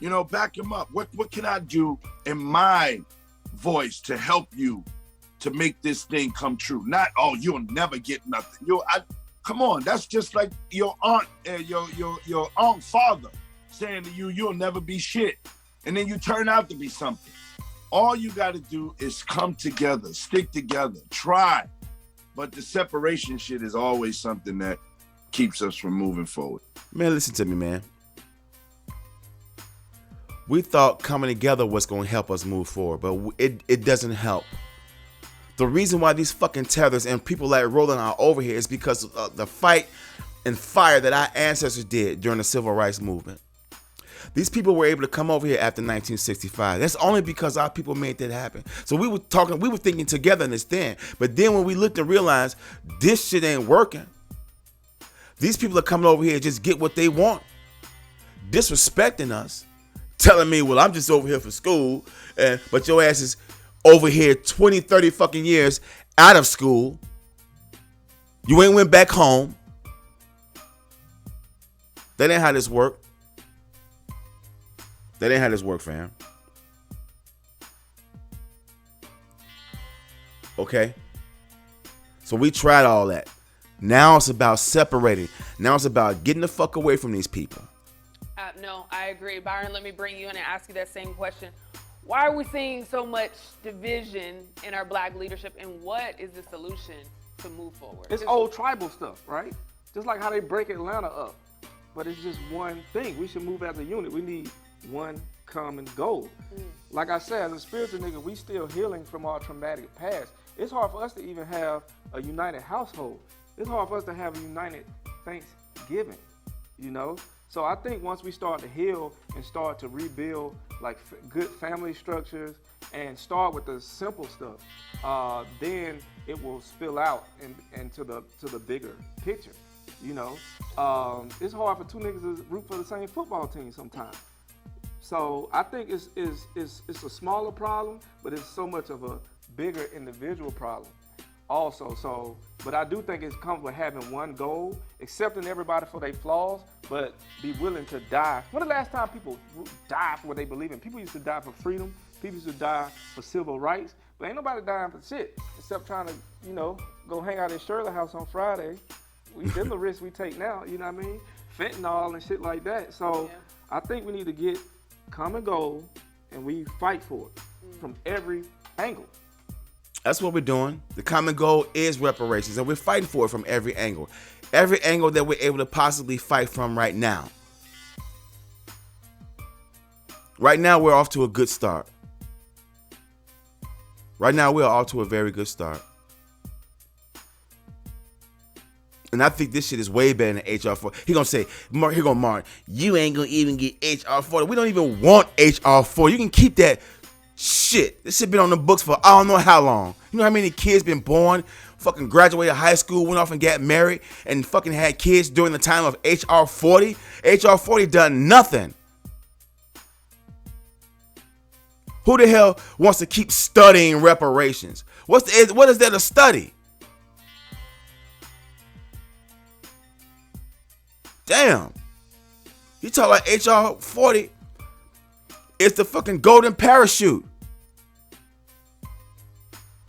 though. Back him up. What can I do in my voice to help you to make this thing come true? Not, you'll never get nothing. Come on. That's just like your aunt, your aunt father saying to you, you'll never be shit. And then you turn out to be something. All you got to do is come together, stick together, try. But the separation shit is always something that keeps us from moving forward. Man, listen to me, man. We thought coming together was going to help us move forward, but it doesn't help. The reason why these fucking tethers and people like Roland are over here is because of the fight and fire that our ancestors did during the civil rights movement. These people were able to come over here after 1965. That's only because our people made that happen. So we were thinking togetherness then. But then when we looked and realized this shit ain't working, these people are coming over here to just get what they want, disrespecting us, telling me, well, I'm just over here for school, but your ass is over here 20, 30 fucking years out of school. You ain't went back home. That ain't how this work. That ain't how this work, fam. Okay? So we tried all that. Now it's about separating. Now it's about getting the fuck away from these people. No, I agree. Byron, let me bring you in and ask you that same question. Why are we seeing so much division in our black leadership, and what is the solution to move forward? It's old tribal stuff, right? Just like how they break Atlanta up. But it's just one thing. We should move as a unit. We need one common goal. Like I said, as a spiritual nigga, we still healing from our traumatic past. It's hard for us to even have a united household. It's hard for us to have a united Thanksgiving, So I think once we start to heal and start to rebuild like good family structures and start with the simple stuff, then it will spill out into the bigger picture. It's hard for two niggas to root for the same football team sometimes. So I think it's a smaller problem, but it's so much of a bigger individual problem also. So, but I do think it's comes with having one goal, accepting everybody for their flaws, but be willing to die. When the last time people died for what they believe in? People used to die for freedom. People used to die for civil rights. But ain't nobody dying for shit except trying to, go hang out at Shirley House on Friday. Them the risks we take now, you know what I mean? fentanyl and shit like that. So I think we need to get common goal and we fight for it from every angle. That's what we're doing. The common goal is reparations, and we're fighting for it from every angle. Every angle that we're able to possibly fight from right now. Right now, we're off to a good start. Right now, we're off to a very good start. And I think this shit is way better than HR 40. He gonna say, here go Martin, you ain't gonna even get HR 40. We don't even want HR 40. You can keep that shit. This shit been on the books for I don't know how long. You know how many kids been born, fucking graduated high school, went off and got married, and fucking had kids during the time of HR 40? HR 40 done nothing. Who the hell wants to keep studying reparations? What is there to study? Damn. You talk like HR 40 is the fucking golden parachute.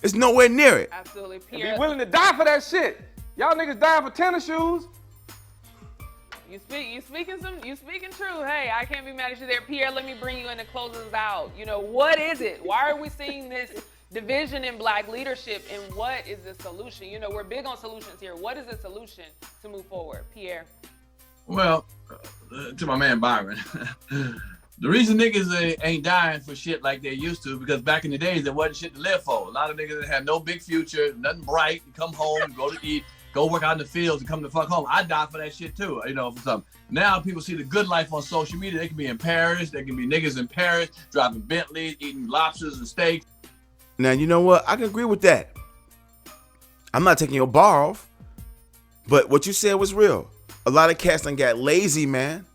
It's nowhere near it. Absolutely. And be willing to die for that shit. Y'all niggas dying for tennis shoes. You speaking true. Hey, I can't be mad at you there. Pierre, let me bring you in to close us out. You know, what is it? Why are we seeing this division in black leadership, and what is the solution? You know, we're big on solutions here. What is the solution to move forward? Pierre. Well, to my man Byron, the reason niggas ain't dying for shit like they used to, because back in the days, there wasn't shit to live for. A lot of niggas that had no big future, nothing bright, come home, go to eat, go work out in the fields and come the fuck home. I die for that shit too, you know, for something. Now people see the good life on social media. They can be in Paris. They can be niggas in Paris, driving Bentleys, eating lobsters and steaks. Now, you know what? I can agree with that. I'm not taking your bar off, but what you said was real. A lot of cats done got lazy, man.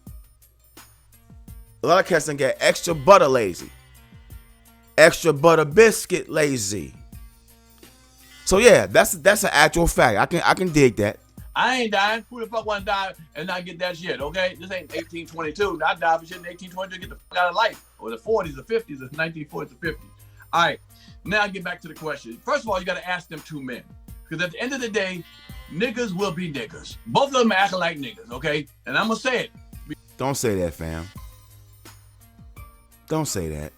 A lot of cats done got extra butter lazy. Extra butter biscuit lazy. So yeah, that's an actual fact. I can dig that. I ain't dying. Who the fuck want to die and not get that shit, okay? This ain't 1822. I died for shit in 1822 to get the fuck out of life. Or the 40s, the 50s, the 1940s, the 50s. All right, now I get back to the question. First of all, you got to ask them two men. Because at the end of the day, niggas will be niggas. Both of them are acting like niggas, okay? And I'm going to say it. Don't say that, fam. Don't say that.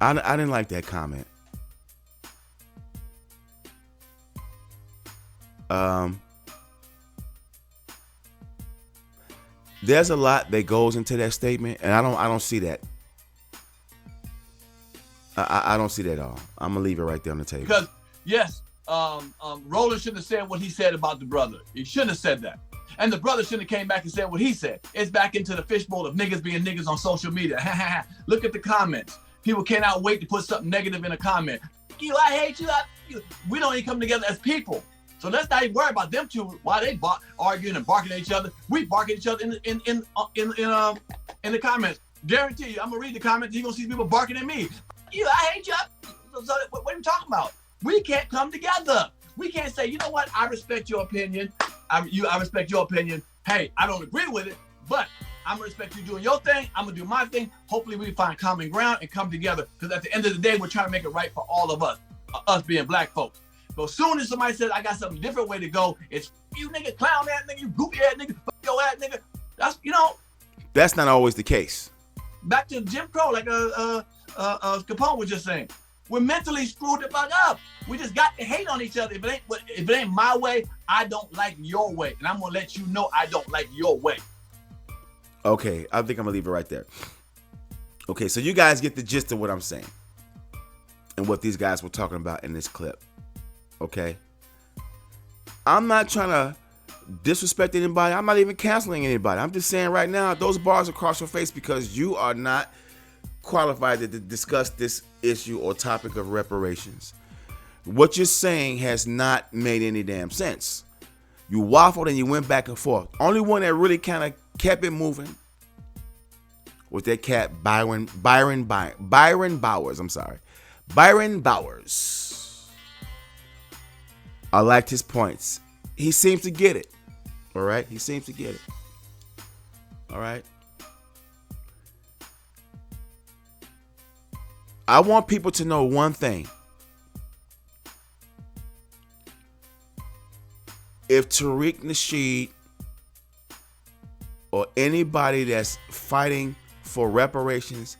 I didn't like that comment. There's a lot that goes into that statement, and I don't see that. I don't see that at all. I'm gonna leave it right there on the table. Because yes, Roland shouldn't have said what he said about the brother. He shouldn't have said that. And the brother shouldn't have came back and said what he said. It's back into the fishbowl of niggas being niggas on social media. Look at the comments. People cannot wait to put something negative in a comment. You, I hate you. We don't even come together as people. So let's not even worry about them two while they arguing and barking at each other. We bark at each other in the comments. Guarantee you, I'm gonna read the comments. You're gonna see people barking at me. You, I hate you. So what are you talking about? We can't come together. We can't say, you know what? I respect your opinion. I respect your opinion. Hey, I don't agree with it, but I'm gonna respect you doing your thing. I'm gonna do my thing. Hopefully we find common ground and come together. Because at the end of the day, we're trying to make it right for all of us being black folks. So as soon as somebody says I got some different way to go, it's you nigga, clown ass nigga, you goofy ass nigga, fuck your ass nigga. That's, you know. That's not always the case. Back to Jim Crow, like Capone was just saying. We're mentally screwed the fuck up. We just got to hate on each other. If it ain't my way, I don't like your way. And I'm gonna let you know I don't like your way. Okay, I think I'm gonna leave it right there. Okay, so you guys get the gist of what I'm saying and what these guys were talking about in this clip. Okay, I'm not trying to disrespect anybody. I'm not even canceling anybody. I'm just saying right now, those bars across your face because you are not qualified to discuss this issue or topic of reparations. What you're saying has not made any damn sense. You waffled and you went back and forth. Only one that really kind of kept it moving was that cat Byron Bowers. I'm sorry, Byron Bowers. I liked his points. He seems to get it. All right, he seems to get it. All right. I want people to know one thing. if Tariq Nasheed or anybody that's fighting for reparations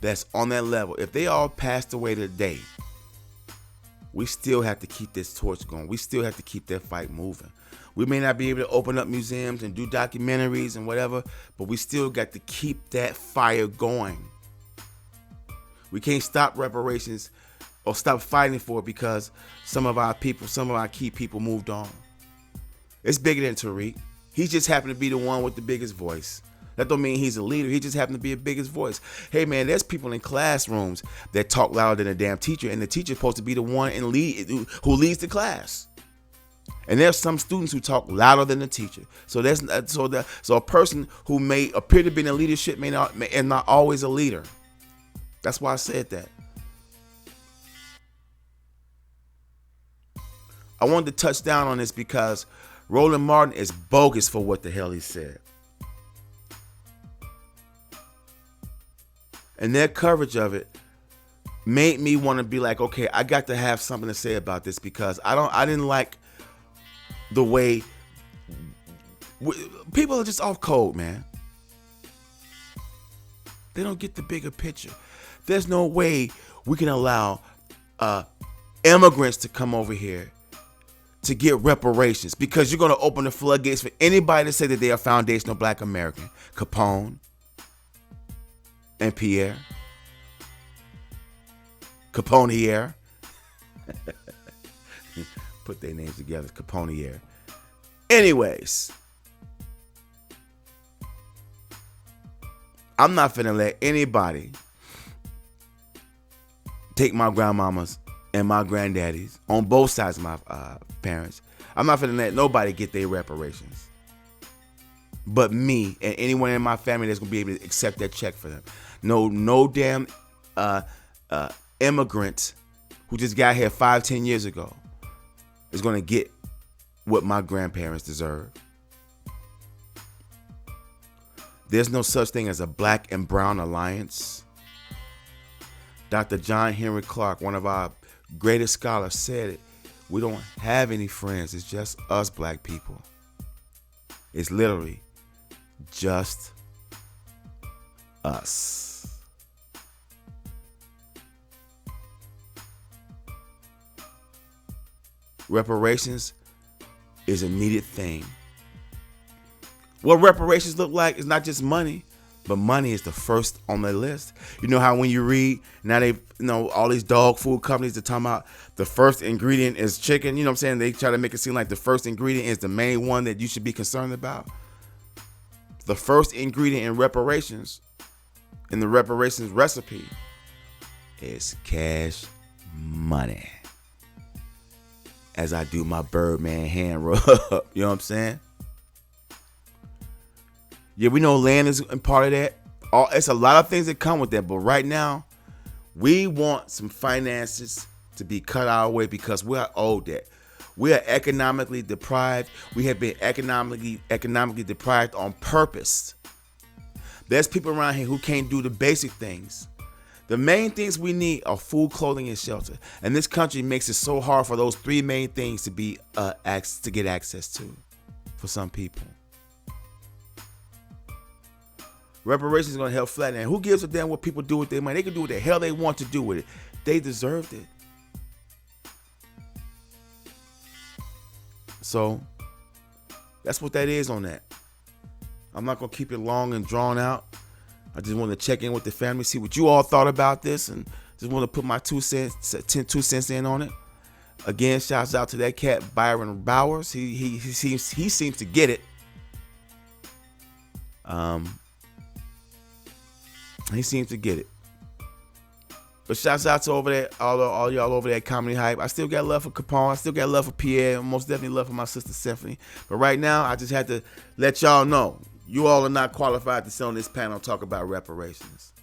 that's on that level, if they all passed away today, we still have to keep this torch going. We still have to keep that fight moving. We may not be able to open up museums and do documentaries and whatever, but we still got to keep that fire going. We can't stop reparations or stop fighting for it because some of our people, some of our key people moved on. It's bigger than Tariq. He just happened to be the one with the biggest voice. That don't mean he's a leader. He just happened to be the biggest voice. Hey, man, there's people in classrooms that talk louder than a damn teacher, and the teacher's supposed to be the one who leads the class. And there's some students who talk louder than the teacher. So a person who may appear to be in leadership is not always a leader. That's why I said that. I wanted to touch down on this because Roland Martin is bogus for what the hell he said. And their coverage of it made me want to be like, okay, I got to have something to say about this because I didn't like the way people are just off code, man. They don't get the bigger picture. There's no way we can allow immigrants to come over here to get reparations because you're going to open the floodgates for anybody to say that they are foundational Black American. Capone and Pierre. Capone. Put their names together. Capone. Anyways, I'm not finna let anybody take my grandmamas and my granddaddies on both sides of my parents. I'm not finna let nobody get their reparations. But me and anyone in my family that's gonna be able to accept that check for them. No damn immigrant who just got here 5-10 years ago is gonna get what my grandparents deserve. There's no such thing as a Black and Brown alliance. Dr. John Henry Clark, one of our greatest scholars, said it. We don't have any friends. It's just us Black people. It's literally just us. Reparations is a needed thing. What reparations look like is not just money, but money is the first on the list. You know how when you read, now all these dog food companies are talking about the first ingredient is chicken. You know what I'm saying? They try to make it seem like the first ingredient is the main one that you should be concerned about. The first ingredient in reparations, in the reparations recipe, is cash money. As I do my Birdman hand rub, you know what I'm saying? Yeah, we know land is part of that. It's a lot of things that come with that, but right now, we want some finances to be cut our way because we are owed that. We are economically deprived. We have been economically deprived on purpose. There's people around here who can't do the basic things. The main things we need are food, clothing, and shelter. And this country makes it so hard for those three main things to be to get access to for some people. Reparations is going to help flatten it. Who gives a damn what people do with their money? They can do what the hell they want to do with it. They deserved it. So that's what that is on that. I'm not going to keep it long and drawn out. I just want to check in with the family, see what you all thought about this, and just want to put my 2 cents in on it. Again, shouts out to that cat Byron Bowers. He seems to get it. He seems to get it. But shouts out to over there, all y'all over there at Comedy Hype. I still got love for Capone. I still got love for Pierre. Most definitely love for my sister Symphony. But right now, I just had to let y'all know, you all are not qualified to sit on this panel and talk about reparations.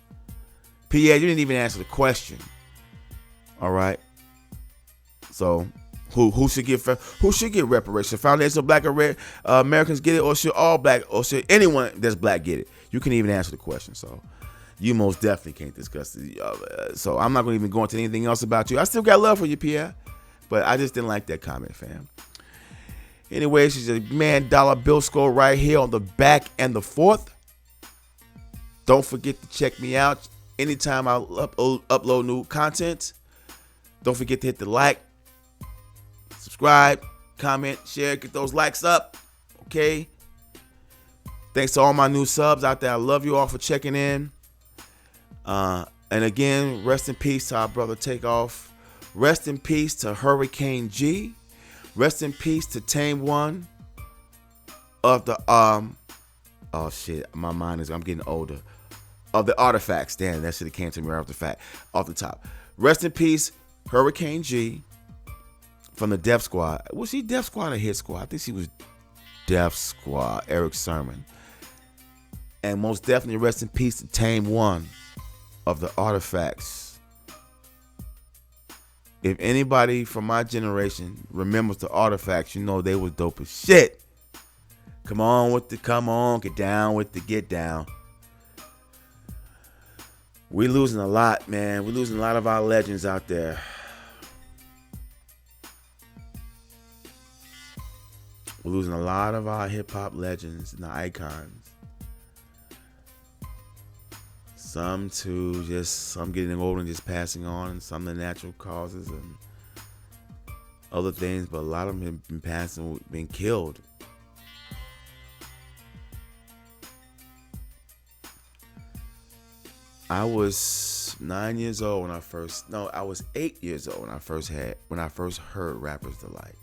Pierre, you didn't even answer the question. All right. So, who should get reparations? Foundational Black Americans get it, or should all Black, or should anyone that's Black get it? You can even answer the question. So, you most definitely can't discuss it. So I'm not going to even go into anything else about you. I still got love for you, Pierre, but I just didn't like that comment, fam. Anyway, she's a man dollar bill score right here on the back and the forth. Don't forget to check me out anytime I upload new content. Don't forget to hit the like, subscribe, comment, share, get those likes up. Okay. Thanks to all my new subs out there. I love you all for checking in. And again, rest in peace to our brother Takeoff. Rest in peace to Hurricane G. Rest in peace to Tame One of the oh shit, my mind is, I'm getting older. Of the Artifacts. Damn, that should have came to me right off the top. Rest in peace, Hurricane G from the Def Squad. Was he Def Squad or Hit Squad? I think he was Def Squad, Eric Sermon. And most definitely rest in peace to Tame One of the Artifacts. If anybody from my generation remembers the Artifacts, you know they was dope as shit. Come on, get down with the get down. We losing a lot, man. We're losing a lot of our legends out there. We're losing a lot of our hip-hop legends and the icons. Some getting older and just passing on, and some of the natural causes and other things, but a lot of them have been killed. I was 9 years old when I was 8 years old when I first heard Rapper's Delight.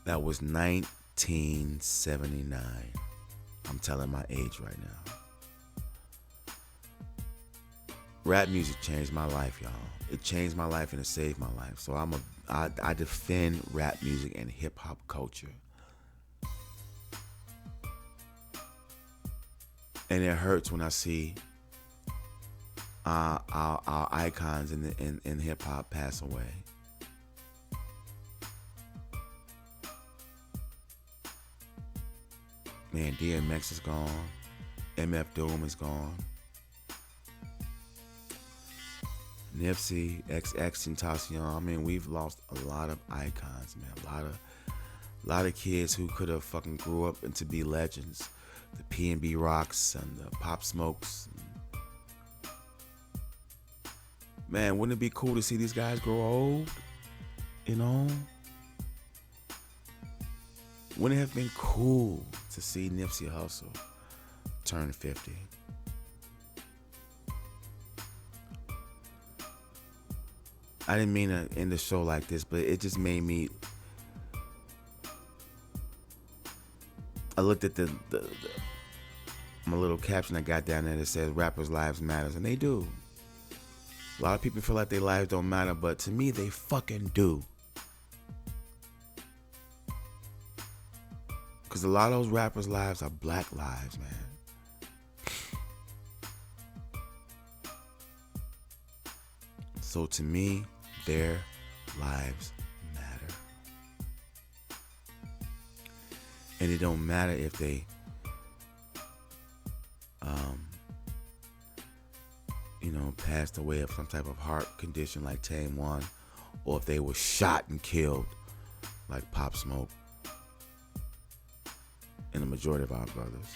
That was 1979. I'm telling my age right now. Rap music changed my life, y'all. It changed my life and it saved my life. So I defend rap music and hip hop culture. And it hurts when I see our icons in hip hop pass away. Man, DMX is gone. MF Doom is gone. Nipsey, XXXTentacion. I mean, we've lost a lot of icons, man. A lot of kids who could have fucking grew up and to be legends. The P&B Rocks and the Pop Smokes. Man, wouldn't it be cool to see these guys grow old? You know? Wouldn't it have been cool to see Nipsey Hussle turn 50? I didn't mean to end the show like this, but it just made me. I looked at my little caption I got down there that says "Rappers' Lives Matters," and they do. A lot of people feel like their lives don't matter, but to me, they fucking do. Because a lot of those rappers' lives are black lives, man. So to me, their lives matter. And it don't matter if they passed away of some type of heart condition like Tame One, or if they were shot and killed like Pop Smoke and the majority of our brothers.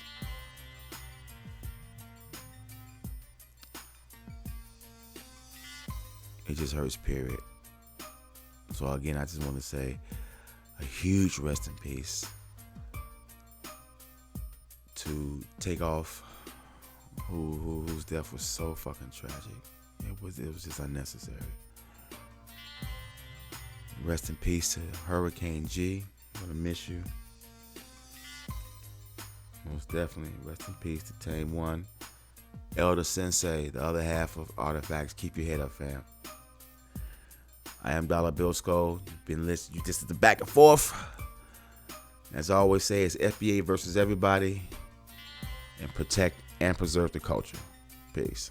It just hurts, period. So again, I just want to say a huge rest in peace to Takeoff, whose death was so fucking tragic. It was just unnecessary. Rest in peace to Hurricane G. I'm gonna miss you. Most definitely. Rest in peace to Tame One. Elder Sensei, the other half of Artifacts. Keep your head up, fam. I am Dollar Bill Skull. You've been listening. You just at the back and forth. As I always say, it's FBA versus everybody. And protect and preserve the culture. Peace.